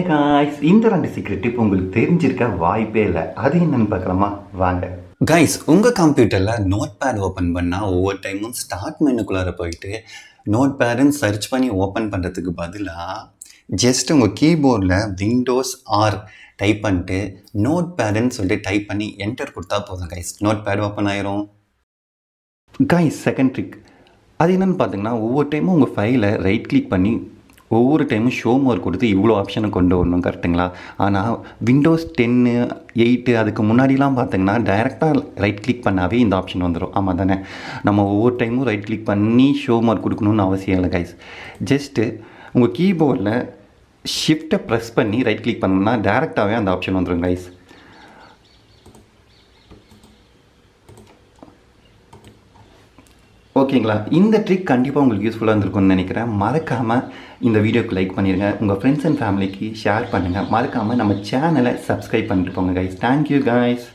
Guys, இந்த 2 secret tip உங்களுக்கு தெரிஞ்சிருக்க வாய்ப்பே இல்லை. அது என்னன்னு பார்க்கலாமா? வாங்க. கைஸ், உங்கள் கம்ப்யூட்டரில் நோட் பேட் ஓப்பன் பண்ணால் ஒவ்வொரு டைமும் ஸ்டார்ட் மெனுக்குள்ளார போயிட்டு நோட் பேடுன்னு சர்ச் பண்ணி ஓப்பன் பண்ணுறதுக்கு பதிலாக ஜஸ்ட் உங்கள் கீபோர்டில் விண்டோஸ் ஆர் டைப் பண்ணிட்டு நோட் பேடுன்னு சொல்லிட்டு டைப் பண்ணி என்டர் கொடுத்தா போதும் கைஸ், நோட் பேட் ஓப்பன் ஆயிரும். காய்ஸ், செகண்ட் ட்ரிக் அது என்னென்னு பார்த்தீங்கன்னா, ஒவ்வொரு டைமும் உங்கள் ஃபைலை ரைட் கிளிக் பண்ணி ஒவ்வொரு டைமும் ஷோ மோர் கொடுத்து இவ்வளோ ஆப்ஷனை கொண்டு வரணும், கரெக்டுங்களா? ஆனால் விண்டோஸ் 10, 8 அதுக்கு முன்னாடிலாம் பார்த்தீங்கன்னா டைரெக்டாக ரைட் கிளிக் பண்ணாவே இந்த ஆப்ஷன் வந்துடும். ஆமாம் தானே? நம்ம ஒவ்வொரு டைமும் ரைட் கிளிக் பண்ணி ஷோ மார்க் கொடுக்கணுன்னு அவசியம் இல்லை கைஸ். ஜஸ்ட்டு உங்கள் கீபோர்டில் ஷிஃப்ட்டை ப்ரெஸ் பண்ணி ரைட் கிளிக் பண்ணோம்னா டேரெக்டாகவே அந்த ஆப்ஷன் வந்துடும் கைஸ். ஓகேங்களா? இந்த ட்ரிக் கண்டிப்பாக உங்களுக்கு யூஸ்ஃபுல்லாக இருந்திருக்கும்னு நினைக்கிறேன். மறக்காமல் இந்த வீடியோக்கு லைக் பண்ணிடுங்க, உங்கள் ஃப்ரெண்ட்ஸ் அண்ட் ஃபேமிலிக்கு ஷேர் பண்ணுங்கள். மறக்காமல் நம்ம சேனலை சப்ஸ்கிரைப் பண்ணிட்டு போங்க கைஸ். Thank you guys.